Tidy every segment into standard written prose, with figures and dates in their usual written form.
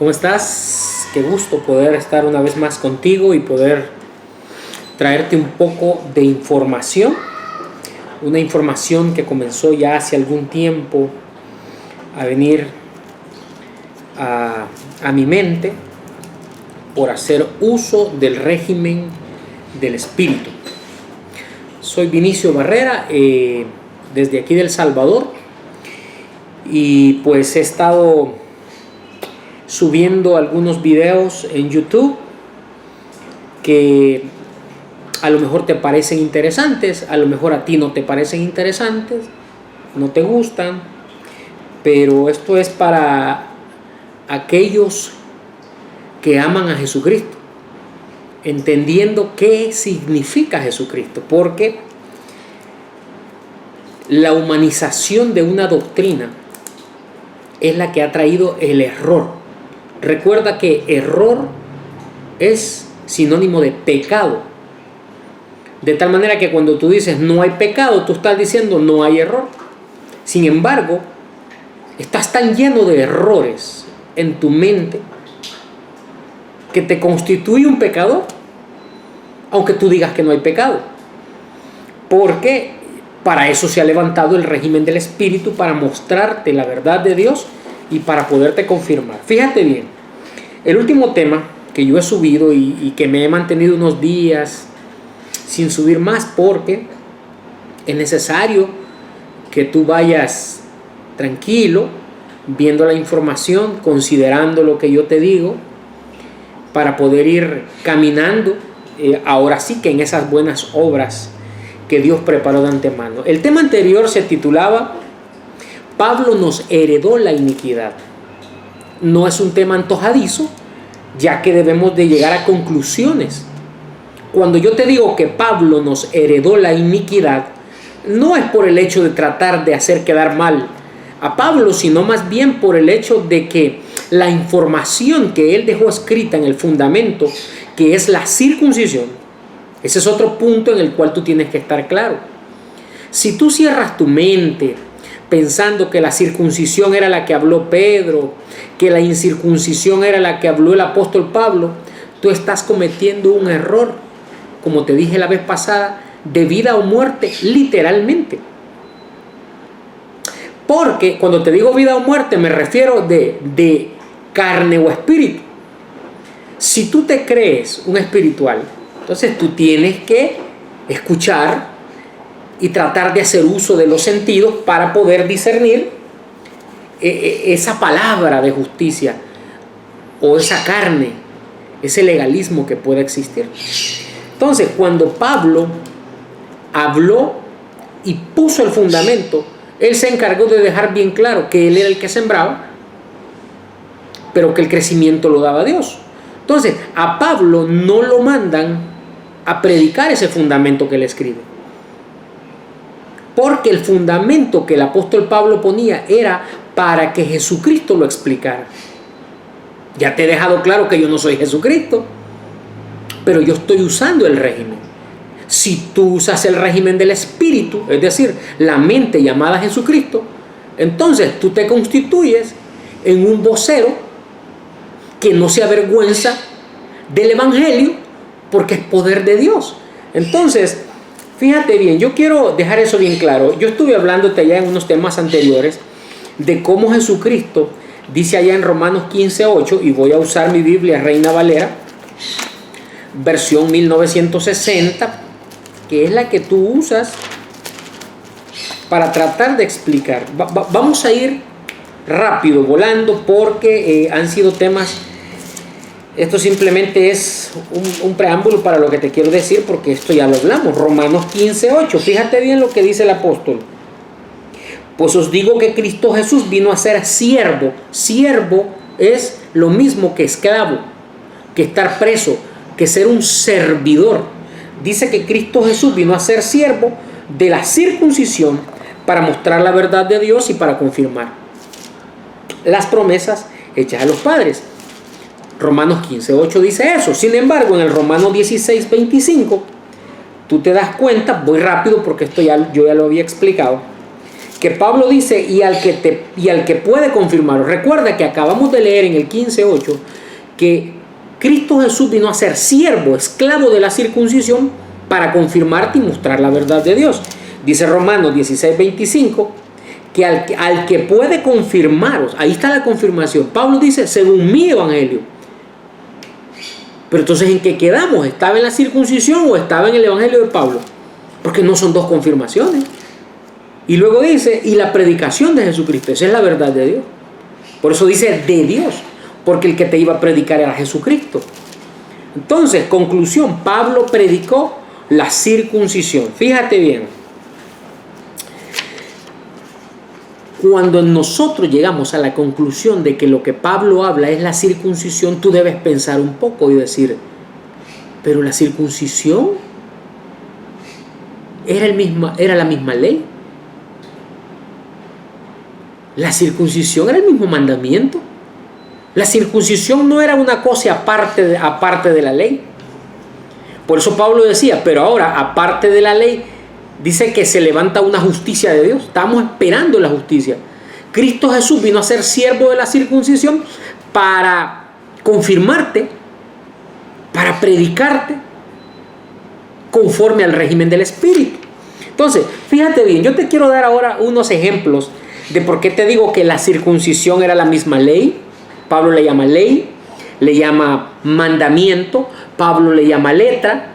¿Cómo estás? Qué gusto poder estar una vez más contigo y poder traerte un poco de información. Una información que comenzó ya hace algún tiempo a venir a mi mente por hacer uso del régimen del Espíritu. Soy Vinicio Barrera, desde aquí del Salvador, y pues he estado subiendo algunos videos en YouTube que a lo mejor te parecen interesantes, a lo mejor a ti no te parecen interesantes, no te gustan, pero esto es para aquellos que aman a Jesucristo, entendiendo qué significa Jesucristo, porque la humanización de una doctrina es la que ha traído el error. Recuerda que error es sinónimo de pecado. De tal manera que cuando tú dices no hay pecado, tú estás diciendo no hay error. Sin embargo, estás tan lleno de errores en tu mente que te constituye un pecador, aunque tú digas que no hay pecado. Porque para eso se ha levantado el régimen del Espíritu, para mostrarte la verdad de Dios y para poderte confirmar. Fíjate bien, el último tema que yo he subido y que me he mantenido unos días sin subir más, porque es necesario que tú vayas tranquilo, viendo la información, considerando lo que yo te digo, para poder ir caminando, ahora sí que en esas buenas obras que Dios preparó de antemano. El tema anterior se titulaba Pablo nos heredó la iniquidad. No es un tema antojadizo, ya que debemos de llegar a conclusiones. Cuando yo te digo que Pablo nos heredó la iniquidad, no es por el hecho de tratar de hacer quedar mal a Pablo, sino más bien por el hecho de que la información que él dejó escrita en el fundamento, que es la circuncisión, ese es otro punto en el cual tú tienes que estar claro. Si tú cierras tu mente pensando que la circuncisión era la que habló Pedro, que la incircuncisión era la que habló el apóstol Pablo, tú estás cometiendo un error, como te dije la vez pasada, de vida o muerte, literalmente. Porque cuando te digo vida o muerte me refiero de carne o espíritu. Si tú te crees un espiritual, entonces tú tienes que escuchar y tratar de hacer uso de los sentidos para poder discernir esa palabra de justicia o esa carne, ese legalismo que pueda existir. Entonces, cuando Pablo habló y puso el fundamento, él se encargó de dejar bien claro que él era el que sembraba, pero que el crecimiento lo daba Dios. Entonces, a Pablo no lo mandan a predicar ese fundamento que él escribe, porque el fundamento que el apóstol Pablo ponía era para que Jesucristo lo explicara. Ya te he dejado claro que yo no soy Jesucristo, pero yo estoy usando el régimen. Si tú usas el régimen del Espíritu, es decir, la mente llamada Jesucristo, entonces tú te constituyes en un vocero que no se avergüenza del Evangelio, porque es poder de Dios. Entonces, fíjate bien, yo quiero dejar eso bien claro. Yo estuve hablándote ya en unos temas anteriores de cómo Jesucristo dice allá en Romanos 15:8, y voy a usar mi Biblia Reina Valera, versión 1960, que es la que tú usas para tratar de explicar. Vamos a ir rápido, volando, porque han sido temas. Esto simplemente es un preámbulo para lo que te quiero decir, porque esto ya lo hablamos. Romanos 15:8, fíjate bien lo que dice el apóstol. Pues os digo que Cristo Jesús vino a ser siervo. Siervo es lo mismo que esclavo, que estar preso, que ser un servidor. Dice que Cristo Jesús vino a ser siervo de la circuncisión para mostrar la verdad de Dios y para confirmar las promesas hechas a los padres. Romanos 15:8 dice eso. Sin embargo, en el Romanos 16:25, tú te das cuenta, voy rápido porque esto yo ya lo había explicado, que Pablo dice, y al que puede confirmarlo. Recuerda que acabamos de leer en el 15:8 que Cristo Jesús vino a ser siervo, esclavo de la circuncisión para confirmarte y mostrar la verdad de Dios. Dice Romanos 16:25 que al que puede confirmaros, ahí está la confirmación. Pablo dice, según mi evangelio. Pero entonces, ¿en qué quedamos? ¿Estaba en la circuncisión o estaba en el evangelio de Pablo? Porque no son dos confirmaciones. Y luego dice, y la predicación de Jesucristo, esa es la verdad de Dios. Por eso dice de Dios, porque el que te iba a predicar era Jesucristo. Entonces, conclusión, Pablo predicó la circuncisión. Fíjate bien. Cuando nosotros llegamos a la conclusión de que lo que Pablo habla es la circuncisión, tú debes pensar un poco y decir, pero la circuncisión era la misma ley. La circuncisión era el mismo mandamiento. La circuncisión no era una cosa aparte de la ley. Por eso Pablo decía, pero ahora, aparte de la ley, dice que se levanta una justicia de Dios. Estamos esperando la justicia. Cristo Jesús vino a ser siervo de la circuncisión para confirmarte, para predicarte conforme al régimen del Espíritu. Entonces, fíjate bien, yo te quiero dar ahora unos ejemplos de por qué te digo que la circuncisión era la misma ley. Pablo le llama ley, le llama mandamiento, Pablo le llama letra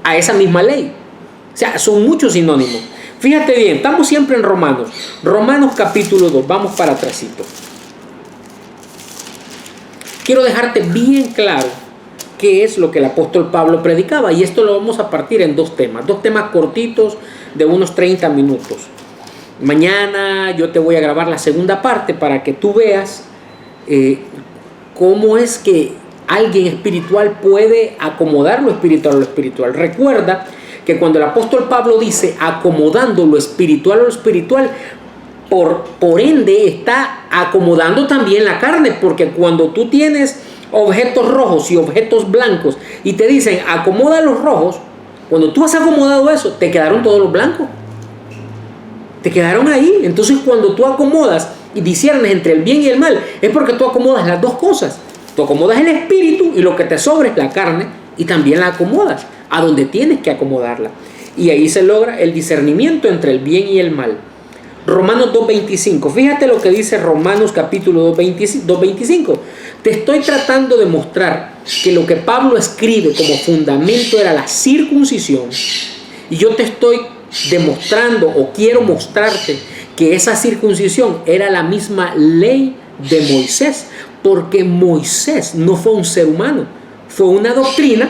a esa misma ley. O sea, son muchos sinónimos. Fíjate bien, estamos siempre en Romanos. Romanos capítulo 2, vamos para atrásito. Quiero dejarte bien claro qué es lo que el apóstol Pablo predicaba. Y esto lo vamos a partir en dos temas cortitos de unos 30 minutos. Mañana yo te voy a grabar la segunda parte para que tú veas cómo es que alguien espiritual puede acomodar lo espiritual a lo espiritual. Recuerda que cuando el apóstol Pablo dice acomodando lo espiritual a lo espiritual, por ende está acomodando también la carne, porque cuando tú tienes objetos rojos y objetos blancos y te dicen acomoda los rojos, cuando tú has acomodado eso, te quedaron todos los blancos. Te quedaron ahí. Entonces cuando tú acomodas y disiernes entre el bien y el mal, es porque tú acomodas las dos cosas. Tú acomodas el espíritu y lo que te sobra es la carne, y también la acomodas a donde tienes que acomodarla. Y ahí se logra el discernimiento entre el bien y el mal. Romanos 2.25. Fíjate lo que dice Romanos capítulo 2.25. Te estoy tratando de mostrar que lo que Pablo escribe como fundamento era la circuncisión. Y yo te estoy demostrando, o quiero mostrarte, que esa circuncisión era la misma ley de Moisés. Porque Moisés no fue un ser humano. Fue una doctrina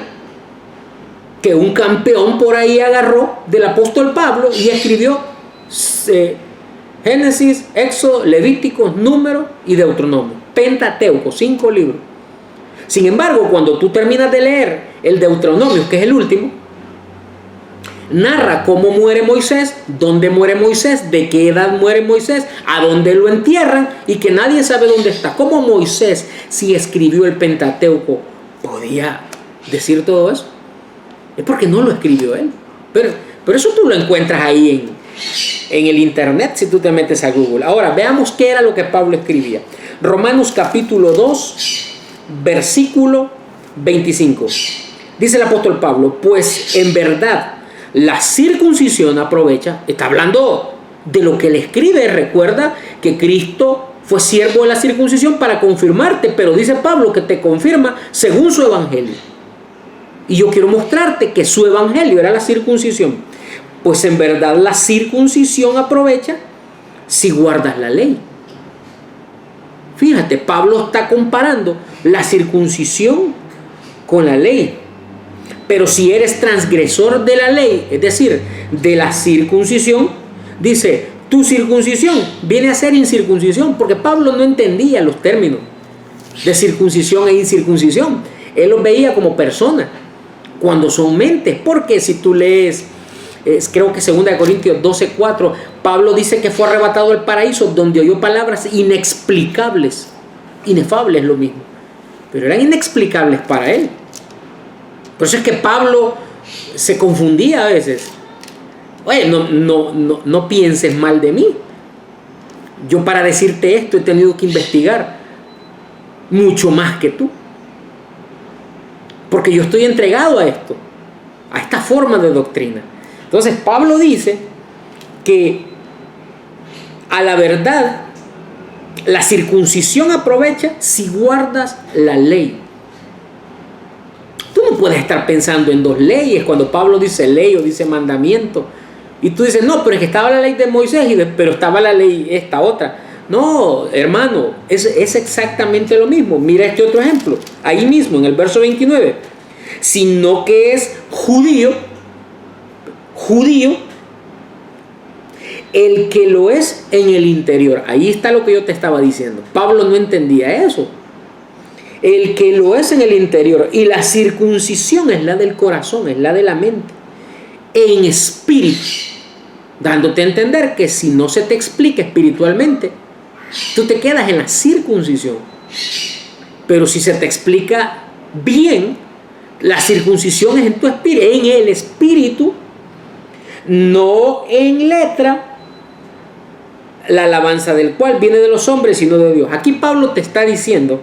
que un campeón por ahí agarró del apóstol Pablo y escribió Génesis, Éxodo, Levítico, Número y Deuteronomio. Pentateuco, 5 libros. Sin embargo, cuando tú terminas de leer el Deuteronomio, que es el último, narra cómo muere Moisés, dónde muere Moisés, de qué edad muere Moisés, a dónde lo entierran y que nadie sabe dónde está. ¿Cómo Moisés, si escribió el Pentateuco, podía decir todo eso? Es porque no lo escribió él. Pero eso tú lo encuentras ahí en el internet si tú te metes a Google. Ahora, veamos qué era lo que Pablo escribía. Romanos capítulo 2, versículo 25. Dice el apóstol Pablo, pues en verdad la circuncisión aprovecha. Está hablando de lo que él escribe. Recuerda que Cristo fue siervo de la circuncisión para confirmarte, pero dice Pablo que te confirma según su evangelio. Y yo quiero mostrarte que su evangelio era la circuncisión. Pues en verdad la circuncisión aprovecha si guardas la ley. Fíjate, Pablo está comparando la circuncisión con la ley. Pero si eres transgresor de la ley, es decir, de la circuncisión, dice, tu circuncisión viene a ser incircuncisión, porque Pablo no entendía los términos de circuncisión e incircuncisión. Él los veía como personas, cuando son mentes, porque si tú lees, creo que 2 Corintios 12:4, Pablo dice que fue arrebatado del paraíso, donde oyó palabras inexplicables, inefables lo mismo, pero eran inexplicables para él. Por eso es que Pablo se confundía a veces. Oye, no pienses mal de mí. Yo para decirte esto he tenido que investigar mucho más que tú. Porque yo estoy entregado a esto, a esta forma de doctrina. Entonces Pablo dice que a la verdad la circuncisión aprovecha si guardas la ley. Tú no puedes estar pensando en dos leyes cuando Pablo dice ley o dice mandamiento. Y tú dices, no, pero es que estaba la ley de Moisés, pero estaba la ley esta otra. No, hermano, es exactamente lo mismo. Mira este otro ejemplo, ahí mismo en el verso 29. Sino que es judío, el que lo es en el interior. Ahí está lo que yo te estaba diciendo. Pablo no entendía eso. El que lo es en el interior. Y la circuncisión es la del corazón, es la de la mente. En espíritu. Dándote a entender que si no se te explica espiritualmente, tú te quedas en la circuncisión. Pero si se te explica bien, la circuncisión es en tu espíritu, en el espíritu, no en letra, la alabanza del cual viene de los hombres, sino de Dios. Aquí Pablo te está diciendo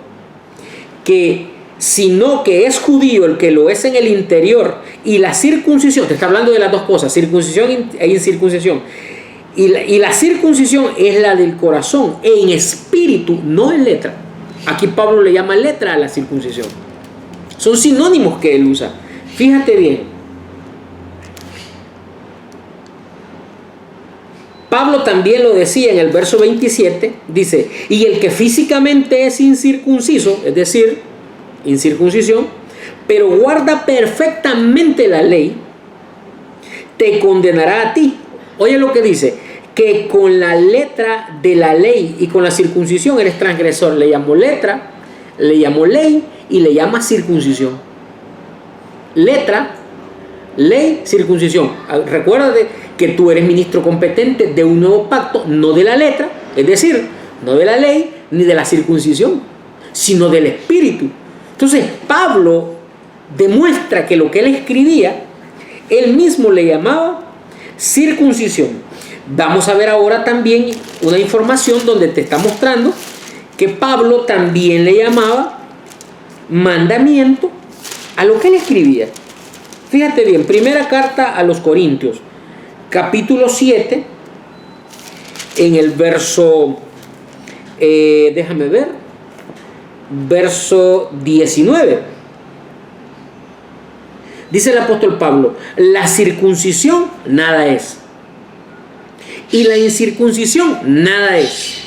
que sino que es judío el que lo es en el interior, y la circuncisión, te está hablando de las dos cosas, circuncisión e incircuncisión, y la circuncisión es la del corazón, en espíritu, no en letra. Aquí Pablo le llama letra a la circuncisión. Son sinónimos que él usa. Fíjate bien. Pablo también lo decía en el verso 27, dice, y el que físicamente es incircunciso, es decir, incircuncisión, pero guarda perfectamente la ley, te condenará a ti. Oye lo que dice, que con la letra de la ley y con la circuncisión eres transgresor. Le llamó letra, le llamó ley y le llama circuncisión. Letra, ley, circuncisión. Recuérdate que tú eres ministro competente de un nuevo pacto, no de la letra, es decir, no de la ley ni de la circuncisión, sino del espíritu. Entonces Pablo demuestra que lo que él escribía, él mismo le llamaba circuncisión. Vamos a ver ahora también una información donde te está mostrando que Pablo también le llamaba mandamiento a lo que él escribía. Fíjate bien, primera carta a los Corintios, capítulo 7, en el verso, déjame ver, verso 19. Dice el apóstol Pablo, la circuncisión nada es, y la incircuncisión nada es,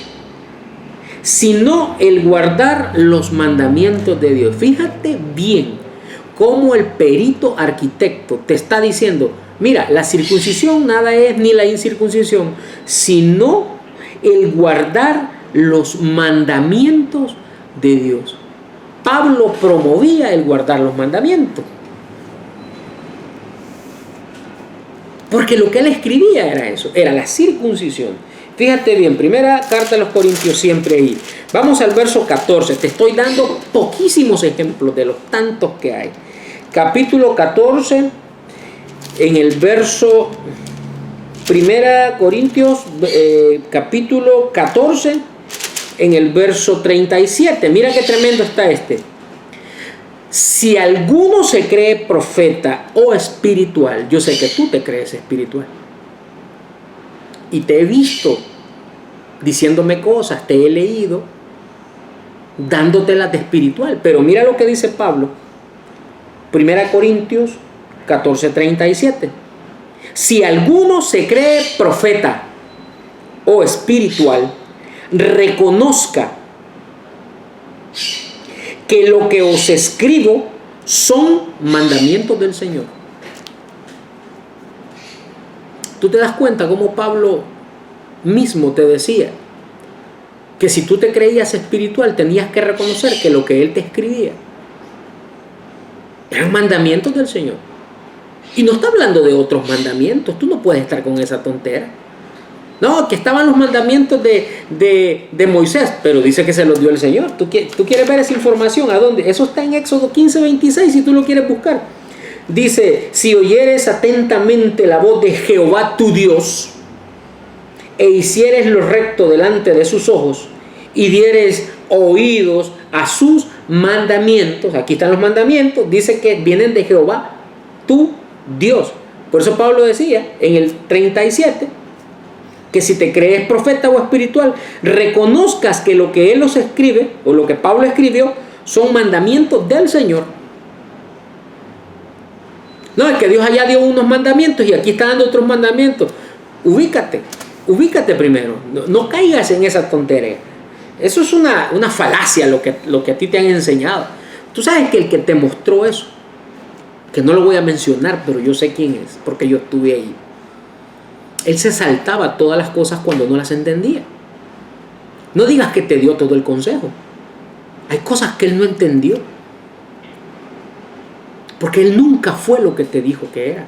sino el guardar los mandamientos de Dios. Fíjate bien cómo el perito arquitecto te está diciendo, mira, la circuncisión nada es, ni la incircuncisión, sino el guardar los mandamientos de Dios. Pablo promovía el guardar los mandamientos, porque lo que él escribía era eso, era la circuncisión. Fíjate bien, primera carta a los Corintios, siempre ahí. Vamos al verso 14. Te estoy dando poquísimos ejemplos de los tantos que hay. Capítulo 14, en el verso, primera Corintios, capítulo 14, en el verso 37. Mira qué tremendo está este. Si alguno se cree profeta o espiritual, yo sé que tú te crees espiritual. Y te he visto diciéndome cosas, te he leído, dándotelas de espiritual. Pero mira lo que dice Pablo. 1 Corintios 14:37. Si alguno se cree profeta o espiritual, reconozca que lo que os escribo son mandamientos del Señor. ¿Tú te das cuenta cómo Pablo mismo te decía que si tú te creías espiritual tenías que reconocer que lo que él te escribía eran mandamientos del Señor? Y no está hablando de otros mandamientos. Tú no puedes estar con esa tontera. No, que estaban los mandamientos de Moisés, pero dice que se los dio el Señor. ¿Tú quieres ver esa información? ¿A dónde? Eso está en Éxodo 15:26 si tú lo quieres buscar. Dice, si oyeres atentamente la voz de Jehová tu Dios, e hicieres lo recto delante de sus ojos, y dieres oídos a sus mandamientos. Aquí están los mandamientos, dice que vienen de Jehová tu Dios. Por eso Pablo decía en el 37 que si te crees profeta o espiritual, reconozcas que lo que él los escribe, o lo que Pablo escribió, son mandamientos del Señor. No, es que Dios allá dio unos mandamientos y aquí está dando otros mandamientos. Ubícate primero, no caigas en esa tontería. Eso es una falacia lo que a ti te han enseñado. Tú sabes que el que te mostró eso, que no lo voy a mencionar, pero yo sé quién es, porque yo estuve ahí. Él se saltaba todas las cosas cuando no las entendía. No digas que te dio todo el consejo. Hay cosas que él no entendió, porque él nunca fue lo que te dijo que era.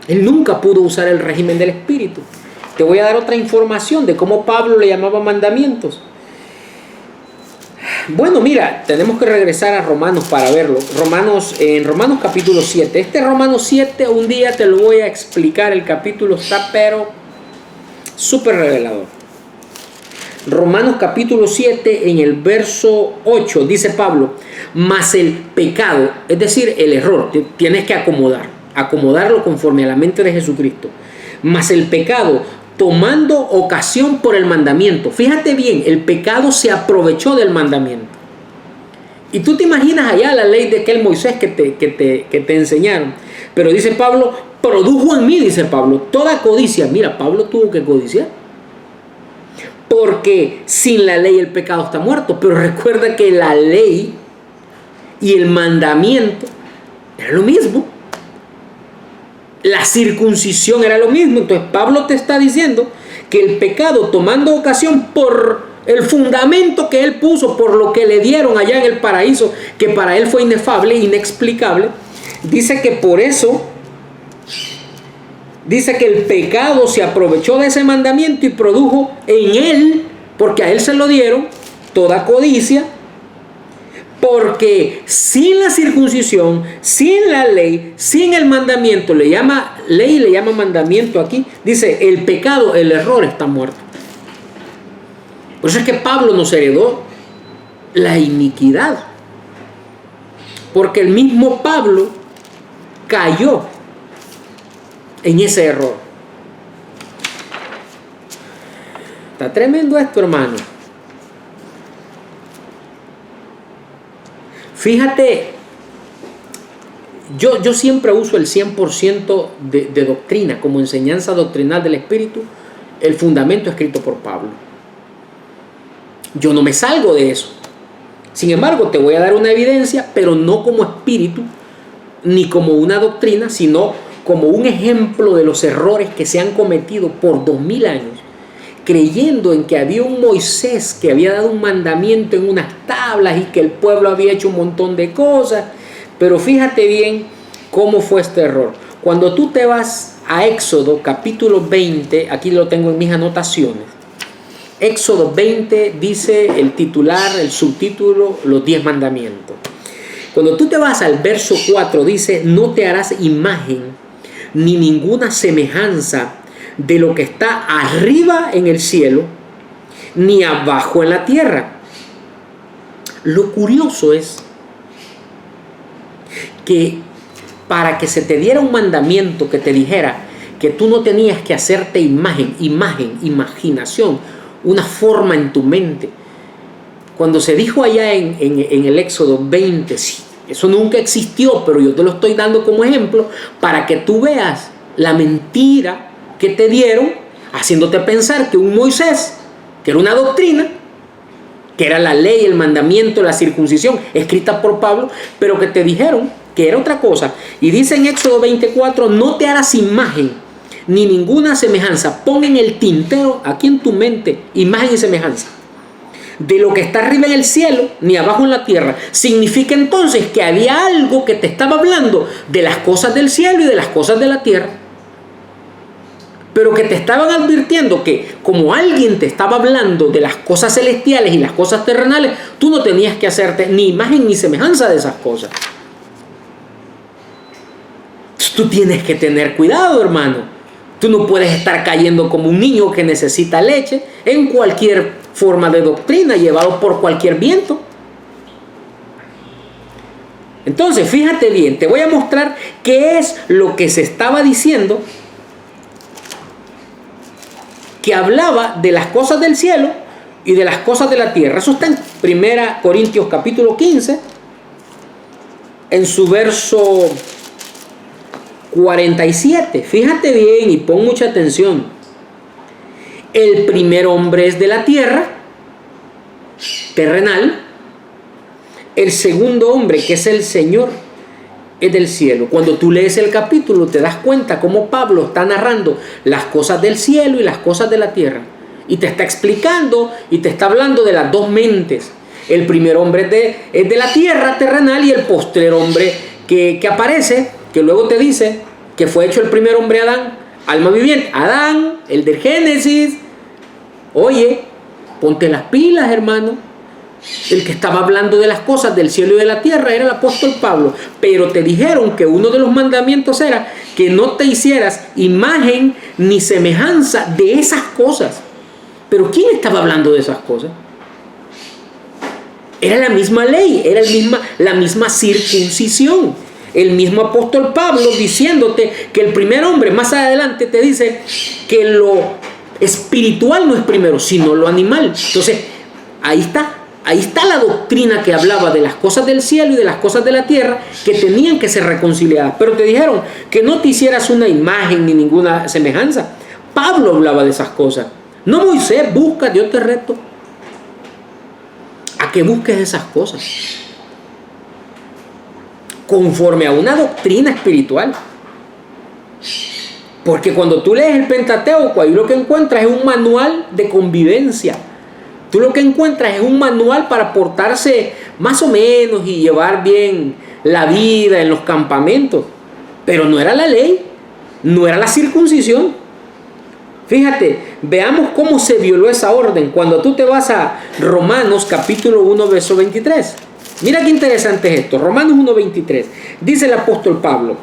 Él nunca pudo usar el régimen del Espíritu. Te voy a dar otra información de cómo Pablo le llamaba mandamientos. Bueno, mira, tenemos que regresar a Romanos para verlo. En Romanos capítulo 7. Este Romanos 7 un día te lo voy a explicar. El capítulo está pero súper revelador. Romanos capítulo 7 en el verso 8 dice Pablo, mas el pecado, es decir, el error, tienes que acomodarlo conforme a la mente de Jesucristo. Mas el pecado, tomando ocasión por el mandamiento. Fíjate bien, el pecado se aprovechó del mandamiento. Y tú te imaginas allá la ley de aquel Moisés que te enseñaron. Pero dice Pablo, produjo en mí, dice Pablo, toda codicia. Mira, Pablo tuvo que codiciar. Porque sin la ley el pecado está muerto. Pero recuerda que la ley y el mandamiento era lo mismo. La circuncisión era lo mismo. Entonces Pablo te está diciendo que el pecado, tomando ocasión por el fundamento que él puso, por lo que le dieron allá en el paraíso, que para él fue inefable, inexplicable, dice que por eso, dice que el pecado se aprovechó de ese mandamiento y produjo en él, porque a él se lo dieron, toda codicia. Porque sin la circuncisión, sin la ley, sin el mandamiento, le llama ley, le llama mandamiento aquí, dice el pecado, el error está muerto. Por eso es que Pablo nos heredó la iniquidad. Porque el mismo Pablo cayó en ese error. Está tremendo esto, hermano. Fíjate, yo siempre uso el 100% de doctrina como enseñanza doctrinal del Espíritu, el fundamento escrito por Pablo. Yo no me salgo de eso. Sin embargo, te voy a dar una evidencia, pero no como espíritu, ni como una doctrina, sino como un ejemplo de los errores que se han cometido por 2000 años. Creyendo en que había un Moisés que había dado un mandamiento en unas tablas y que el pueblo había hecho un montón de cosas. Pero fíjate bien cómo fue este error. Cuando tú te vas a Éxodo capítulo 20, aquí lo tengo en mis anotaciones. Éxodo 20 dice el titular, el subtítulo, los 10 mandamientos. Cuando tú te vas al verso 4 dice, no te harás imagen ni ninguna semejanza de lo que está arriba en el cielo, ni abajo en la tierra. Lo curioso es que para que se te diera un mandamiento que te dijera que tú no tenías que hacerte imaginación, una forma en tu mente. Cuando se dijo allá en el Éxodo 20, sí, eso nunca existió, pero yo te lo estoy dando como ejemplo para que tú veas la mentira que te dieron, haciéndote pensar que un Moisés, que era una doctrina, que era la ley, el mandamiento, la circuncisión, escrita por Pablo, pero que te dijeron que era otra cosa. Y dice en Éxodo 24, no te harás imagen ni ninguna semejanza. Pon en el tintero, aquí en tu mente, imagen y semejanza de lo que está arriba en el cielo, ni abajo en la tierra. Significa entonces que había algo que te estaba hablando de las cosas del cielo y de las cosas de la tierra, pero que te estaban advirtiendo que como alguien te estaba hablando de las cosas celestiales y las cosas terrenales, tú no tenías que hacerte ni imagen ni semejanza de esas cosas. Tú tienes que tener cuidado, hermano. Tú no puedes estar cayendo como un niño que necesita leche en cualquier forma de doctrina, llevado por cualquier viento. Entonces, fíjate bien, te voy a mostrar qué es lo que se estaba diciendo, que hablaba de las cosas del cielo y de las cosas de la tierra. Eso está en 1 Corintios capítulo 15, en su verso 47. Fíjate bien y pon mucha atención. El primer hombre es de la tierra, terrenal. El segundo hombre, que es el Señor, es del cielo. Cuando tú lees el capítulo te das cuenta cómo Pablo está narrando las cosas del cielo y las cosas de la tierra. Y te está explicando y te está hablando de las dos mentes. El primer hombre es de la tierra terrenal, y el postrer hombre que aparece, que luego te dice que fue hecho el primer hombre Adán, alma viviente. Adán, el del Génesis. Oye, ponte las pilas, hermano. El que estaba hablando de las cosas del cielo y de la tierra era el apóstol Pablo. Pero te dijeron que uno de los mandamientos era que no te hicieras imagen ni semejanza de esas cosas. Pero ¿quién estaba hablando de esas cosas? Era la misma ley, era la misma circuncisión. El mismo apóstol Pablo diciéndote que el primer hombre, más adelante te dice que lo espiritual no es primero, sino lo animal. Entonces, ahí está la doctrina que hablaba de las cosas del cielo y de las cosas de la tierra, que tenían que ser reconciliadas. Pero te dijeron que no te hicieras una imagen ni ninguna semejanza. Pablo hablaba de esas cosas. No Moisés. Busca, yo te reto a que busques esas cosas conforme a una doctrina espiritual. Porque cuando tú lees el Pentateuco, ahí lo que encuentras es un manual de convivencia. Tú lo que encuentras es un manual para portarse más o menos y llevar bien la vida en los campamentos. Pero no era la ley, no era la circuncisión. Fíjate, veamos cómo se violó esa orden. Cuando tú te vas a Romanos capítulo 1, verso 23. Mira qué interesante es esto. Romanos 1, 23. Dice el apóstol Pablo.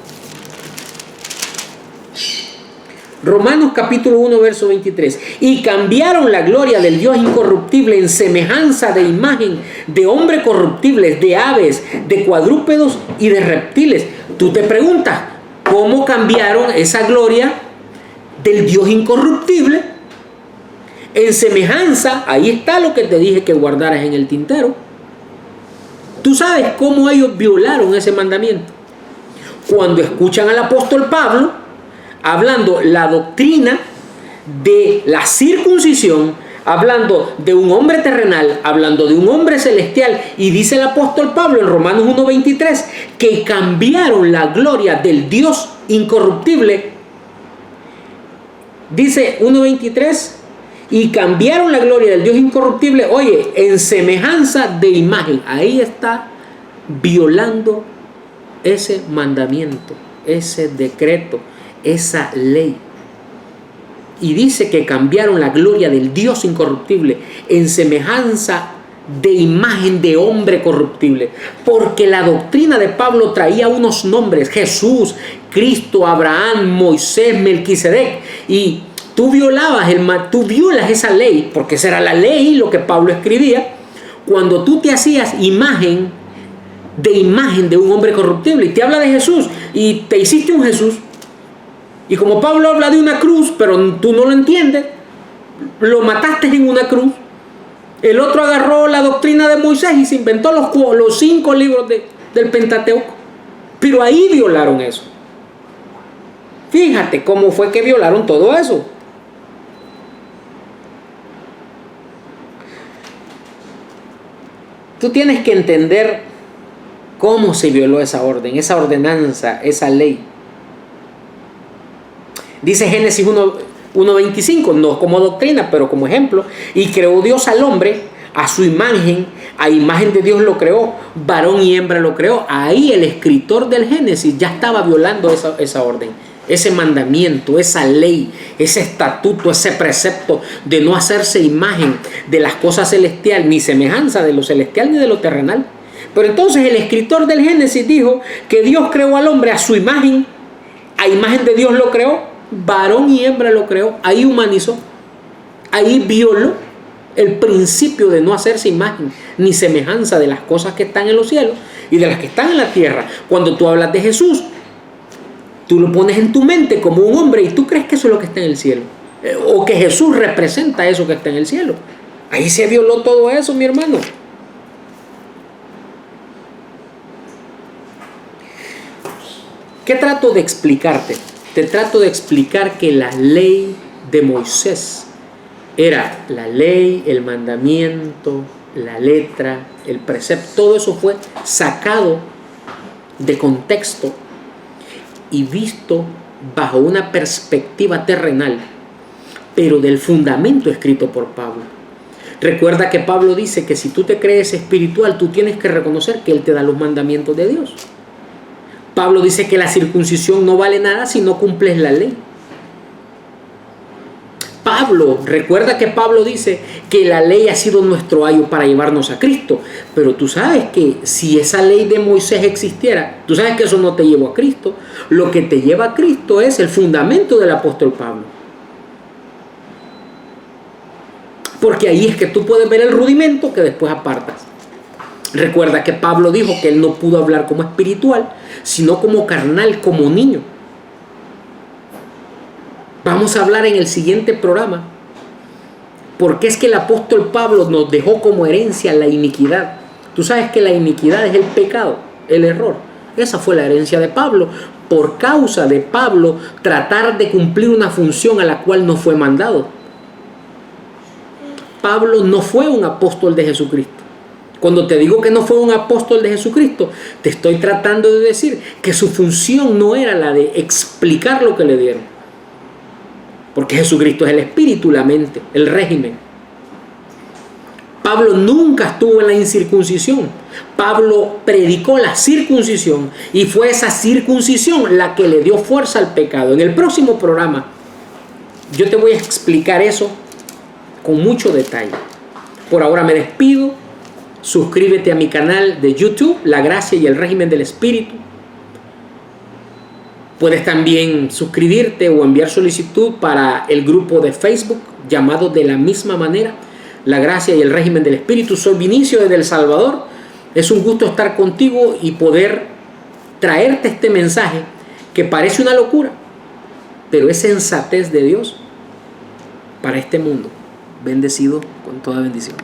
Romanos capítulo 1, verso 23. Y cambiaron la gloria del Dios incorruptible en semejanza de imagen de hombres corruptibles, de aves, de cuadrúpedos y de reptiles. Tú te preguntas, ¿cómo cambiaron esa gloria del Dios incorruptible en semejanza? Ahí está lo que te dije que guardaras en el tintero. Tú sabes cómo ellos violaron ese mandamiento. Cuando escuchan al apóstol Pablo hablando la doctrina de la circuncisión, hablando de un hombre terrenal, hablando de un hombre celestial, y dice el apóstol Pablo en Romanos 1:23 que cambiaron la gloria del Dios incorruptible. Dice 1:23, y cambiaron la gloria del Dios incorruptible, oye, en semejanza de imagen. Ahí está violando ese mandamiento, ese decreto, esa ley. Y dice que cambiaron la gloria del Dios incorruptible en semejanza de imagen de hombre corruptible. Porque la doctrina de Pablo traía unos nombres: Jesús, Cristo, Abraham, Moisés, Melquisedec. Y tú violas esa ley, porque esa era la ley, lo que Pablo escribía, cuando tú te hacías imagen de un hombre corruptible. Y te habla de Jesús, y te hiciste un Jesús. Y como Pablo habla de una cruz, pero tú no lo entiendes, lo mataste en una cruz. El otro agarró la doctrina de Moisés y se inventó los 5 libros del Pentateuco. Pero ahí violaron eso. Fíjate cómo fue que violaron todo eso. Tú tienes que entender cómo se violó esa orden, esa ordenanza, esa ley. Dice Génesis 1:25, no como doctrina, pero como ejemplo. Y creó Dios al hombre a su imagen, a imagen de Dios lo creó, varón y hembra lo creó. Ahí el escritor del Génesis ya estaba violando esa orden, ese mandamiento, esa ley, ese estatuto, ese precepto de no hacerse imagen de las cosas celestiales, ni semejanza de lo celestial ni de lo terrenal. Pero entonces el escritor del Génesis dijo que Dios creó al hombre a su imagen, A imagen de Dios lo creó, varón y hembra lo creó, ahí humanizó, ahí violó el principio de no hacerse imagen ni semejanza de las cosas que están en los cielos y de las que están en la tierra. Cuando tú hablas de Jesús, tú lo pones en tu mente como un hombre y tú crees que eso es lo que está en el cielo, o que Jesús representa eso que está en el cielo. Ahí se violó todo eso, mi hermano. ¿Qué trato de explicarte? Te trato de explicar que la ley de Moisés era la ley, el mandamiento, la letra, el precepto. Todo eso fue sacado de contexto y visto bajo una perspectiva terrenal, pero del fundamento escrito por Pablo. Recuerda que Pablo dice que si tú te crees espiritual, tú tienes que reconocer que Él te da los mandamientos de Dios. Pablo dice que la circuncisión no vale nada si no cumples la ley. Recuerda que Pablo dice que la ley ha sido nuestro ayo para llevarnos a Cristo. Pero tú sabes que si esa ley de Moisés existiera, tú sabes que eso no te llevó a Cristo. Lo que te lleva a Cristo es el fundamento del apóstol Pablo. Porque ahí es que tú puedes ver el rudimento que después apartas. Recuerda que Pablo dijo que él no pudo hablar como espiritual, sino como carnal, como niño. Vamos a hablar en el siguiente programa porque es que el apóstol Pablo nos dejó como herencia la iniquidad. Tú sabes que la iniquidad es el pecado, el error. Esa fue la herencia de Pablo. Por causa de Pablo tratar de cumplir una función a la cual no fue mandado. Pablo no fue un apóstol de Jesucristo. Cuando te digo que no fue un apóstol de Jesucristo, te estoy tratando de decir que su función no era la de explicar lo que le dieron. Porque Jesucristo es el espíritu, la mente, el régimen. Pablo nunca estuvo en la incircuncisión. Pablo predicó la circuncisión y fue esa circuncisión la que le dio fuerza al pecado. En el próximo programa yo te voy a explicar eso con mucho detalle. Por ahora me despido. Suscríbete a mi canal de YouTube, La Gracia y el Régimen del Espíritu. Puedes también suscribirte o enviar solicitud para el grupo de Facebook llamado de la misma manera, La Gracia y el Régimen del Espíritu. Soy Vinicio desde El Salvador. Es un gusto estar contigo y poder traerte este mensaje que parece una locura, pero es sensatez de Dios para este mundo. Bendecido con toda bendición.